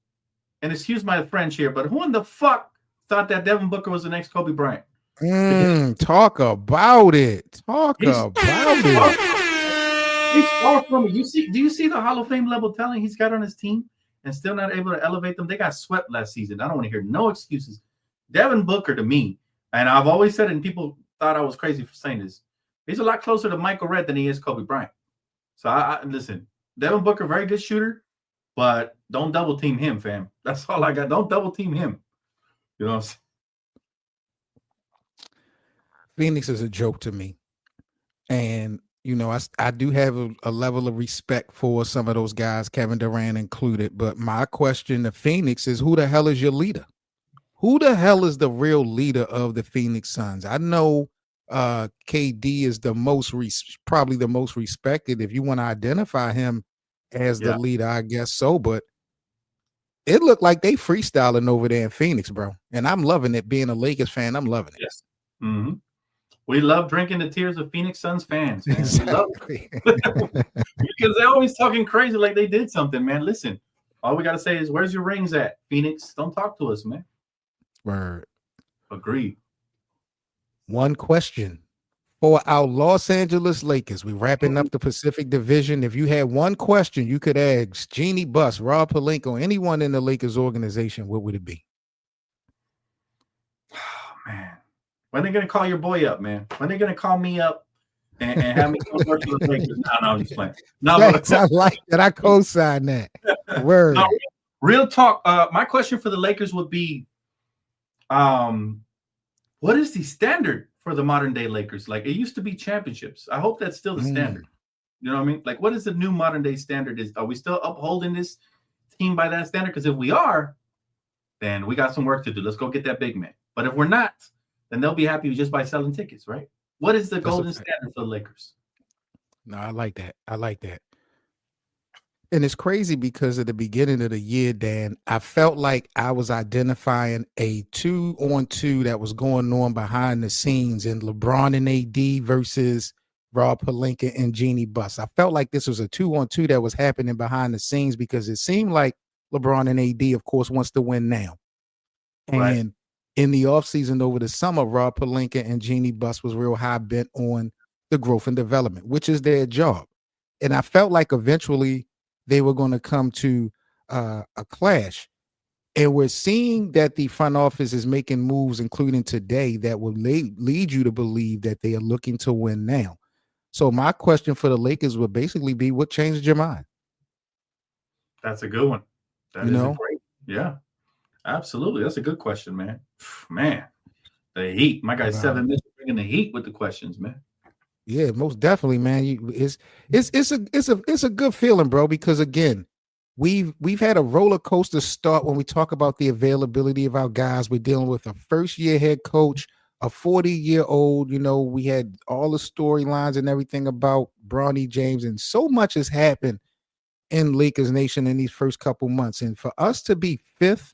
and excuse my French here, but who in the fuck thought that Devin Booker was the next Kobe Bryant? Talk about it. He's far from it. Do you see the Hall of Fame level talent he's got on his team and still not able to elevate them? They got swept last season. I don't want to hear no excuses. Devin Booker, to me, and I've always said it, and people thought I was crazy for saying this, he's a lot closer to Michael Redd than he is Kobe Bryant. So I listen, Devin Booker, very good shooter, but don't double team him, fam. That's all I got. Don't double team him. You know what I'm saying? Phoenix is a joke to me. And, you know, I do have a level of respect for some of those guys, Kevin Durant included. But my question to Phoenix is, who the hell is your leader? Who the hell is the real leader of the Phoenix Suns? I know KD is probably the most respected. If you want to identify him as the leader, I guess so. But it looked like they freestyling over there in Phoenix, bro. And I'm loving it. Being a Lakers fan, I'm loving it. Yes. Mm-hmm. We love drinking the tears of Phoenix Suns fans, man. Exactly. Because they're always talking crazy like they did something, man. Listen, all we got to say is, where's your rings at, Phoenix? Don't talk to us, man. Word. Agreed. One question for our Los Angeles Lakers. We're wrapping up the Pacific Division. If you had one question you could ask Jeannie Buss, Rob Pelinka, anyone in the Lakers organization, what would it be? Oh, man. When are they going to call your boy up, man? When are they going to call me up and have me come work for the Lakers? No, I'm just playing. No, I like that. I co-sign that. Word. No, real talk. My question for the Lakers would be, what is the standard for the modern day Lakers? Like, it used to be championships. I hope that's still the standard. You know what I mean? Like, what is the new modern day standard? Are we still upholding this team by that standard? Because if we are, then we got some work to do. Let's go get that big man. But if we're not, then they'll be happy just by selling tickets, right? What is the golden standard for the Lakers? No, I like that. I like that. And it's crazy because at the beginning of the year, Dan, I felt like I was identifying a 2-on-2 that was going on behind the scenes in LeBron and AD versus Rob Pelinka and Jeannie Buss. I felt like this was a 2-on-2 that was happening behind the scenes because it seemed like LeBron and AD, of course, wants to win now. And in the offseason over the summer, Rob Pelinka and Jeannie Buss was real high bent on the growth and development, which is their job. And I felt like eventually they were going to come to a clash. And we're seeing that the front office is making moves, including today, that will lead you to believe that they are looking to win now. So my question for the Lakers would basically be, what changed your mind? That's a good one. That is great. Yeah, absolutely. That's a good question, man. Man, the Heat. My guy 7 minutes bringing the Heat with the questions, man. Yeah, most definitely, man. It's a good feeling, bro, because again, we've had a roller coaster start when we talk about the availability of our guys. We're dealing with a first-year head coach a 40-year-old. We had all the storylines and everything about Bronny James, and so much has happened in Lakers Nation in these first couple months. And for us to be fifth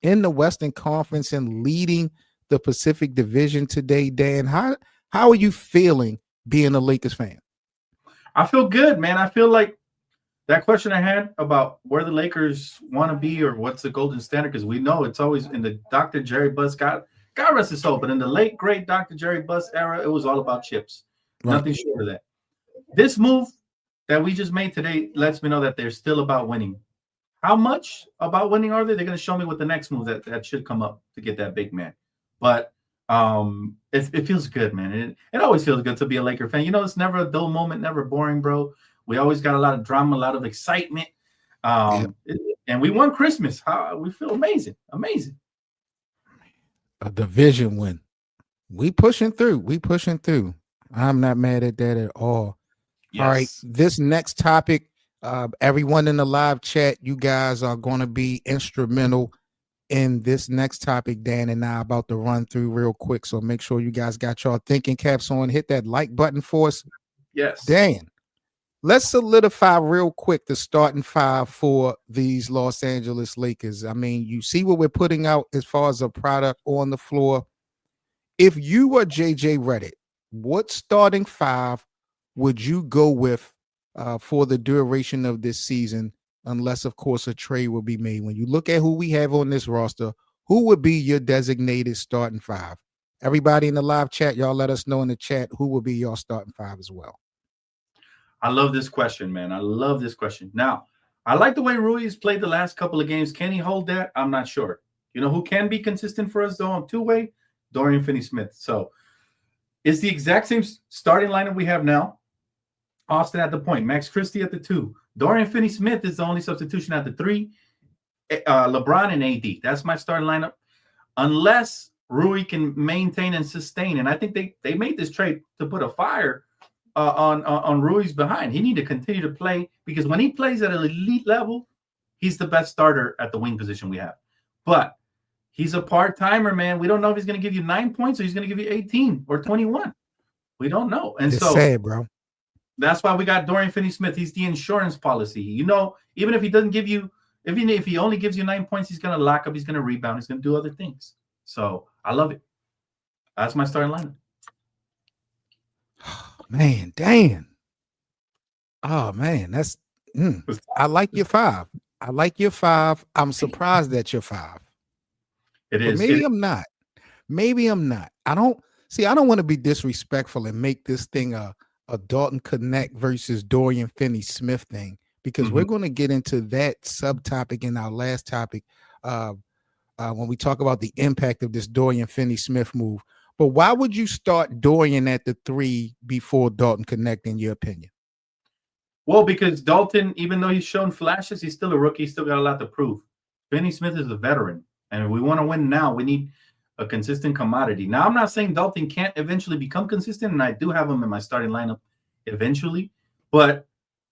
in the Western Conference and leading the Pacific Division today, Dan, how are you feeling being a Lakers fan? I feel good, man. I feel like that question I had about where the Lakers want to be or what's the golden standard, because we know it's always in the Dr. Jerry Buss, God rest his soul, but in the late, great Dr. Jerry Buss era, it was all about chips. Right. Nothing short of that. This move that we just made today lets me know that they're still about winning. How much about winning are they? They're going to show me with the next move that should come up to get that big man. But it feels good, man. It always feels good to be a Laker fan. It's never a dull moment, never boring, bro. We always got a lot of drama, a lot of excitement. And we won Christmas. We feel amazing. A division win. We pushing through. I'm not mad at that at all. Yes. All right. This next topic, everyone in the live chat, you guys are going to be instrumental in this next topic. Dan and I about to run through real quick. So make sure you guys got your thinking caps on. Hit that like button for us. Yes. Dan, let's solidify real quick the starting five for these Los Angeles Lakers. I mean, you see what we're putting out as far as a product on the floor. If you were JJ Redick, what starting five would you go with for the duration of this season, unless, of course, a trade will be made? When you look at who we have on this roster, who would be your designated starting five? Everybody in the live chat, y'all let us know in the chat who will be your starting five as well. I love this question, man. I love this question. Now, I like the way Rui's played the last couple of games. Can he hold that? I'm not sure. Who can be consistent for us, though, on two-way? Dorian Finney-Smith. So it's the exact same starting lineup we have now. Austin at the point, Max Christie at the 2. Dorian Finney-Smith is the only substitution at the 3. LeBron and AD. That's my starting lineup. Unless Rui can maintain and sustain. And I think they made this trade to put a fire on Rui's behind. He need to continue to play, because when he plays at an elite level, he's the best starter at the wing position we have. But he's a part-timer, man. We don't know if he's going to give you 9 points or he's going to give you 18 or 21. We don't know. And it's sad, bro. That's why we got Dorian Finney-Smith. He's the insurance policy. Even if he doesn't give you, even if he only gives you 9 points, he's going to lock up, he's going to rebound, he's going to do other things. So I love it. That's my starting lineup. Man, Dan. Oh, man, that's I like your five. I'm surprised that you're 5. It is. Maybe I'm not. I don't want to be disrespectful and make this thing a Dalton Connect versus Dorian Finney-Smith thing, because we're going to get into that subtopic in our last topic when we talk about the impact of this Dorian Finney-Smith move. But why would you start Dorian at the 3 before Dalton Connect, in your opinion? Well, because Dalton, even though he's shown flashes, he's still a rookie. He's still got a lot to prove. Finney-Smith is a veteran. And if we want to win now, we need a consistent commodity. Now, I'm not saying Dalton can't eventually become consistent, and I do have him in my starting lineup eventually. But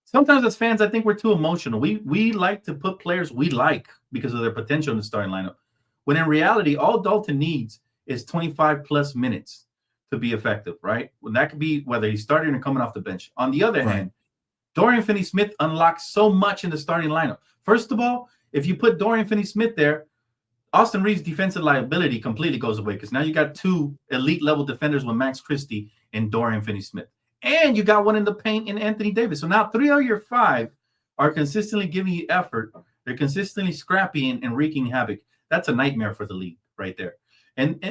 sometimes as fans, I think we're too emotional. We like to put players we like because of their potential in the starting lineup, when in reality, all Dalton needs is 25-plus minutes to be effective, right? Well, that could be whether he's starting or coming off the bench. On the other hand, Dorian Finney-Smith unlocks so much in the starting lineup. First of all, if you put Dorian Finney-Smith there, Austin Reeves' defensive liability completely goes away, because now you got 2 elite-level defenders with Max Christie and Dorian Finney-Smith. And you got one in the paint in Anthony Davis. So now 3 of your 5 are consistently giving you effort. They're consistently scrappy and wreaking havoc. That's a nightmare for the league right there. And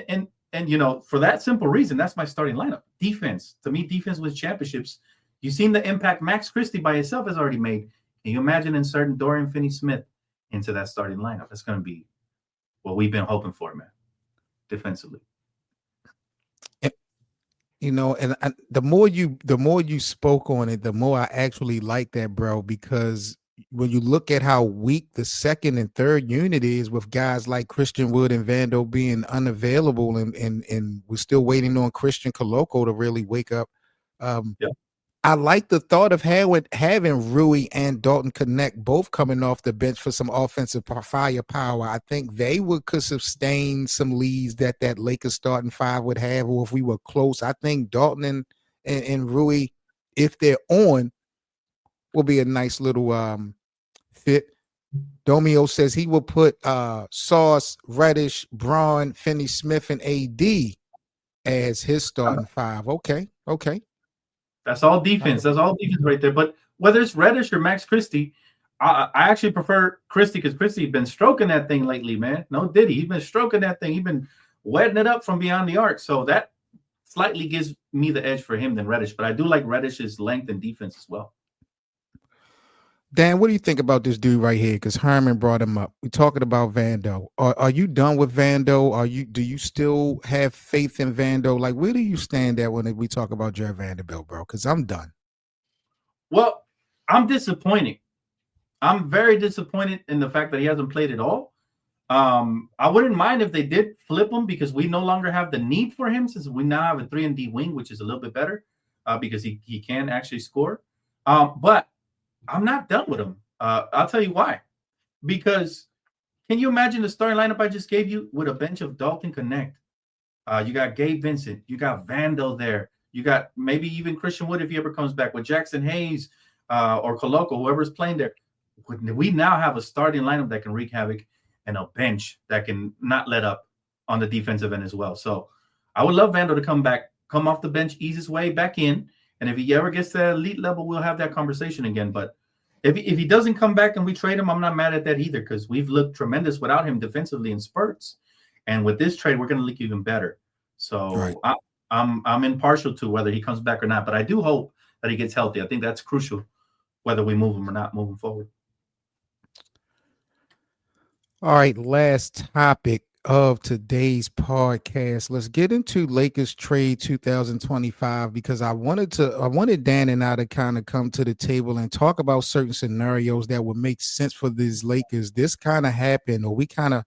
for that simple reason, that's my starting lineup. Defense. To me, defense wins championships. You've seen the impact Max Christie by himself has already made. Can you imagine inserting Dorian Finney-Smith into that starting lineup? That's going to be what we've been hoping for, man, defensively. And the more you spoke on it, the more I actually like that, bro, because when you look at how weak the second and third unit is, with guys like Christian Wood and Vando being unavailable, and we're still waiting on Christian Coloco to really wake up. I like the thought of having Rui and Dalton connect, both coming off the bench for some offensive firepower. I think they could sustain some leads that Lakers starting five would have, or if we were close. I think Dalton and Rui, if they're on, will be a nice little fit. Domio says he will put Sauce, Reddish, Braun, Finney-Smith, and AD as his starting five. Okay. That's all defense. That's all defense right there. But whether it's Reddish or Max Christie, I actually prefer Christie because Christie's been stroking that thing lately, man. No Diddy. He's been stroking that thing. He's been wetting it up from beyond the arc. So that slightly gives me the edge for him than Reddish. But I do like Reddish's length and defense as well. Dan, what do you think about this dude right here? Because Herman brought him up. We're talking about Vando. Are you done with Vando? Do you still have faith in Vando? Like, where do you stand at when we talk about Jared Vanderbilt, bro? Because I'm done. Well, I'm disappointed. I'm very disappointed in the fact that he hasn't played at all. I wouldn't mind if they did flip him because we no longer have the need for him since we now have a 3-and-D wing, which is a little bit better because he can actually score. But I'm not done with him. I'll tell you why. Because can you imagine the starting lineup I just gave you with a bench of Dalton Connect? You got Gabe Vincent. You got Vando there. You got maybe even Christian Wood if he ever comes back with Jackson Hayes or Coloco, whoever's playing there. We now have a starting lineup that can wreak havoc and a bench that can not let up on the defensive end as well. So I would love Vando to come back, come off the bench, ease his way back in. And if he ever gets to that elite level, we'll have that conversation again. But if he doesn't come back and we trade him, I'm not mad at that either because we've looked tremendous without him defensively in spurts. And with this trade, we're going to look even better. So right. I'm impartial to whether he comes back or not. But I do hope that he gets healthy. I think that's crucial, whether we move him or not moving forward. All right, last topic of today's podcast. Let's get into Lakers trade 2025 because I wanted Dan and I to kind of come to the table and talk about certain scenarios that would make sense for these Lakers. This kind of happened, or we kind of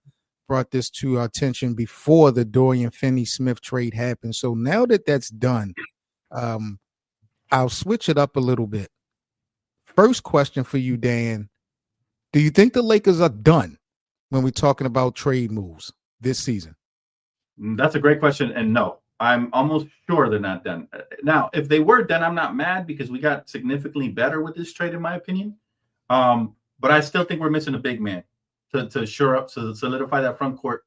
brought this to our attention before the Dorian Finney-Smith trade happened. So now that that's done, I'll switch it up a little bit. First question for you, Dan. Do you think the Lakers are done when we're talking about trade moves this season? That's a great question. And no, I'm almost sure they're not done. Now, if they were done, I'm not mad because we got significantly better with this trade, in my opinion. But I still think we're missing a big man to shore up, to solidify that front court.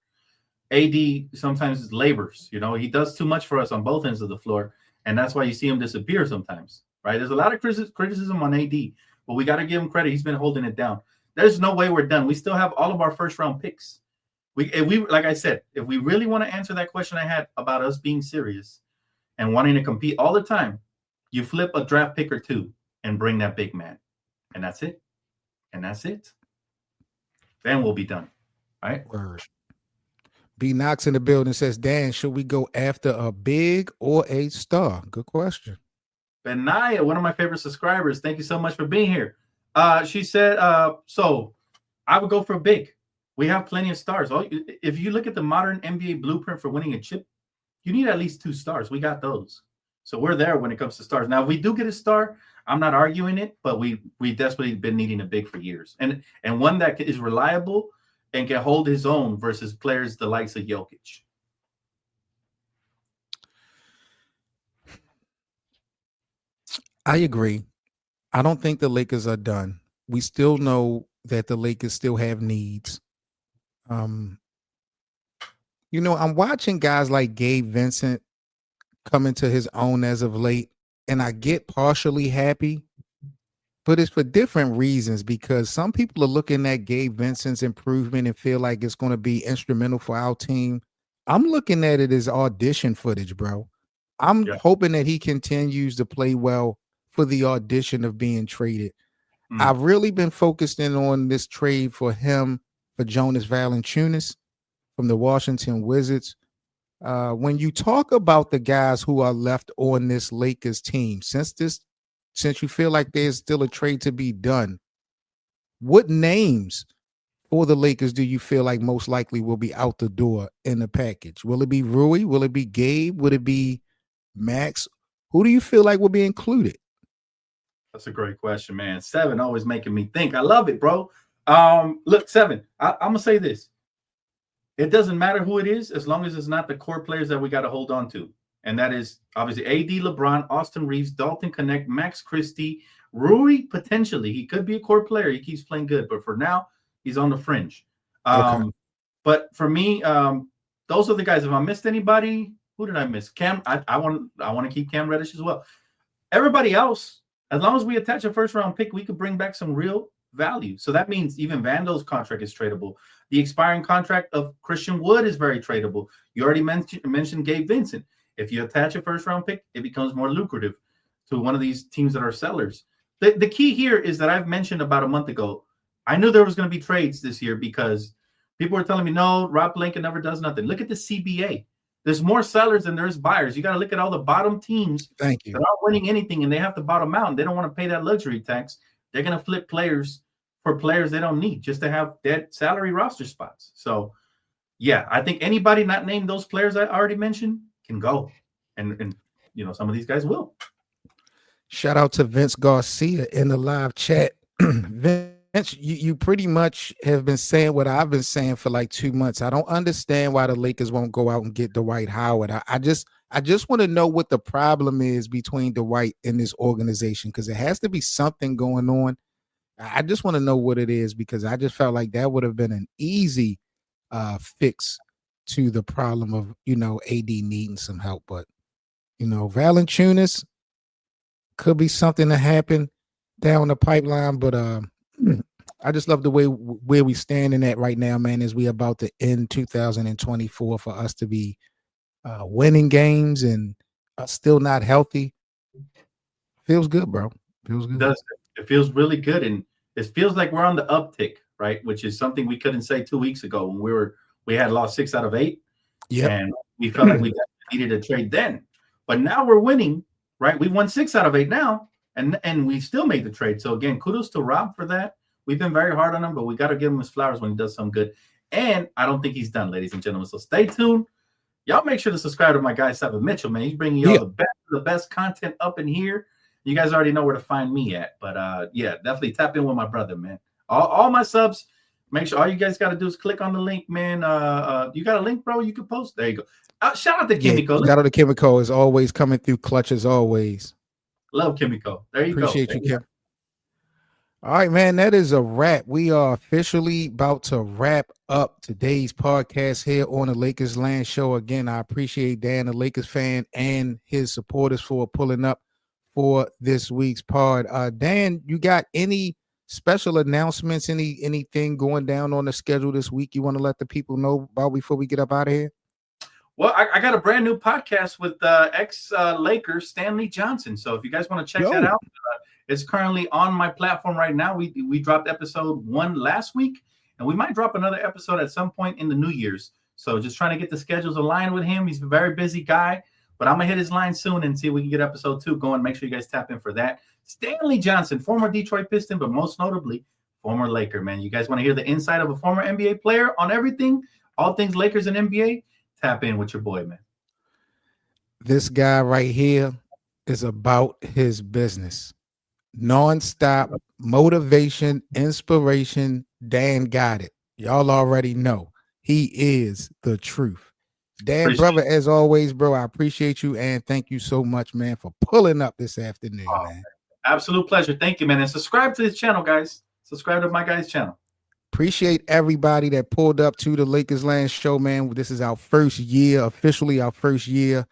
AD sometimes labors, he does too much for us on both ends of the floor. And that's why you see him disappear sometimes, right? There's a lot of criticism on AD, but we got to give him credit. He's been holding it down. There's no way we're done. We still have all of our first round picks. If we like I said, if we really want to answer that question I had about us being serious and wanting to compete all the time, you flip a draft pick or two and bring that big man. And that's it. Then we'll be done. All right. Word. B Knox in the building says, Dan, should we go after a big or a star? Good question. Benaya, one of my favorite subscribers. Thank you so much for being here. She said, so I would go for a big. We have plenty of stars. If you look at the modern NBA blueprint for winning a chip, you need at least 2 stars. We got those. So we're there when it comes to stars. Now, if we do get a star, I'm not arguing it, but we desperately been needing a big for years. And one that is reliable and can hold his own versus players the likes of Jokic. I agree. I don't think the Lakers are done. We still know that the Lakers still have needs. I'm watching guys like Gabe Vincent come into his own as of late, and I get partially happy, but it's for different reasons because some people are looking at Gabe Vincent's improvement and feel like it's going to be instrumental for our team. I'm looking at it as audition footage, bro. I'm hoping that he continues to play well for the audition of being traded. I've really been focused in on this trade for him, for Jonas Valanciunas from the Washington Wizards. When you talk about the guys who are left on this Lakers team, since you feel like there's still a trade to be done, what names for the Lakers do you feel like most likely will be out the door in the package? Will it be Rui? Will it be Gabe? Would it be Max? Who do you feel like will be included? That's a great question, man. 7 always making me think. I love it, bro. Look, 7. I'm gonna say this. It doesn't matter who it is, as long as it's not the core players that we got to hold on to. And that is obviously AD, LeBron, Austin Reeves, Dalton Connect, Max Christie, Rui, potentially. He could be a core player. He keeps playing good. But for now, he's on the fringe. Okay. But for me, those are the guys. If I missed anybody, who did I miss? Cam, I want to keep Cam Reddish as well. Everybody else, as long as we attach a first-round pick, we could bring back some real value. So that means even Vando's contract is tradable. The expiring contract of Christian Wood is very tradable. You already mentioned Gabe Vincent. If you attach a first-round pick, it becomes more lucrative to one of these teams that are sellers. The key here is that I've mentioned about a month ago, I knew there was going to be trades this year because people were telling me, no, Rob Blanken never does nothing. Look at the CBA. There's more sellers than there's buyers. You got to look at all the bottom teams that aren't winning anything, and they have to bottom out, and they don't want to pay that luxury tax. They're going to flip players for players they don't need just to have dead salary roster spots. So, yeah, I think anybody not named those players I already mentioned can go. And you know, some of these guys will. Shout out to Vince Garcia in the live chat. Vince, you pretty much have been saying what I've been saying for like 2 months. I don't understand why the Lakers won't go out and get Dwight Howard. I just want to know what the problem is between Dwight and this organization, because it has to be something going on. I just want to know what it is, because I just felt like that would have been an easy fix to the problem of, you know, AD needing some help. But, you know, Valanciunas could be something to happen down the pipeline. But I just love the way where we standing at right now, man, as we about to end 2024 for us to be winning games and still not healthy. Feels good, bro. Feels good. It feels really good, and it feels like we're on the uptick, right? Which is something we couldn't say 2 weeks ago when we had lost 6 out of 8, and we felt like we needed a trade then. But now we're winning, right? We won 6 out of 8 now, and we still made the trade. So again, kudos to Rob for that. We've been very hard on him, but we got to give him his flowers when he does something good. And I don't think he's done, ladies and gentlemen. So stay tuned. Y'all make sure to subscribe to my guy, Seven Mitchell, man. He's bringing y'all the best content up in here. You guys already know where to find me at. But, yeah, definitely tap in with my brother, man. All my subs, make sure all you guys got to do is click on the link, man. You got a link, bro, you can post? There you go. Shout out to Kimiko. Shout out to Kimiko is always coming through clutch as always. Love Kimiko. There you Appreciate you, Kim. All right, man, that is a wrap. We are officially about to wrap up today's podcast here on the Lakers Land Show. Again, I appreciate Dan, the Lakers fan, and his supporters for pulling up for this week's pod. Dan, you got any special announcements, anything going down on the schedule this week you want to let the people know about before we get up out of here? Well, I got a brand new podcast with ex-Laker Stanley Johnson. So if you guys want to check that out, it's currently on my platform right now. We dropped episode 1 last week, and we might drop another episode at some point in the New Year's. So just trying to get the schedules aligned with him. He's a very busy guy, but I'm going to hit his line soon and see if we can get episode 2 going. Make sure you guys tap in for that. Stanley Johnson, former Detroit Piston, but most notably, former Laker, man. You guys want to hear the inside of a former NBA player on everything, all things Lakers and NBA? Tap in with your boy, man. This guy right here is about his business. Non-stop motivation, inspiration. Dan got it. Y'all already know. He is the truth. Dan, brother, as always, bro, I appreciate you, and thank you so much, man, for pulling up this afternoon, man. Absolute pleasure. Thank you, man. And subscribe to this channel, guys. Subscribe to my guy's channel. Appreciate everybody that pulled up to the Lakers Land Show, man. This is our first year, officially our first year.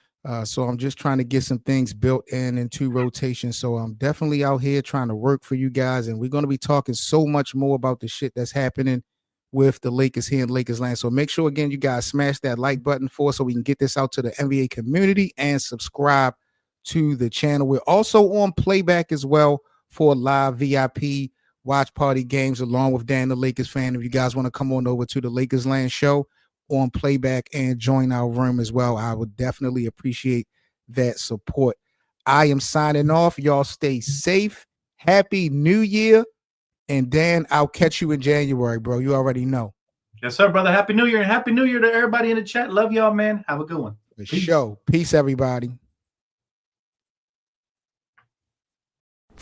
So I'm just trying to get some things built into rotation. So I'm definitely out here trying to work for you guys. And we're going to be talking so much more about the shit that's happening with the Lakers here in Lakers Land. So make sure, again, you guys smash that like button for us so we can get this out to the NBA community and subscribe to the channel. We're also on playback as well for live VIP watch party games along with Dan, the Lakers fan. If you guys want to come on over to the Lakers Land Show on playback and join our room as well, I would definitely appreciate that support. I am signing off. Y'all stay safe. Happy New Year. And Dan, I'll catch you in January, bro. You already know. Yes, sir, brother. Happy New Year. And Happy New Year to everybody in the chat. Love y'all, man. Have a good one. Peace, everybody.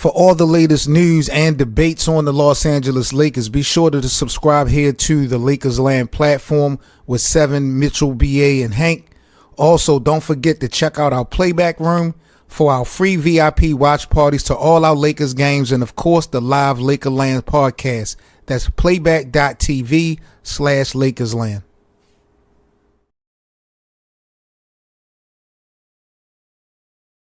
For all the latest news and debates on the Los Angeles Lakers, be sure to subscribe here to the Lakers Land platform with Seven, Mitchell, BA, and Hank. Also, don't forget to check out our playback room for our free VIP watch parties to all our Lakers games and, of course, the live Lakerland podcast. That's playback.tv/LakersLand.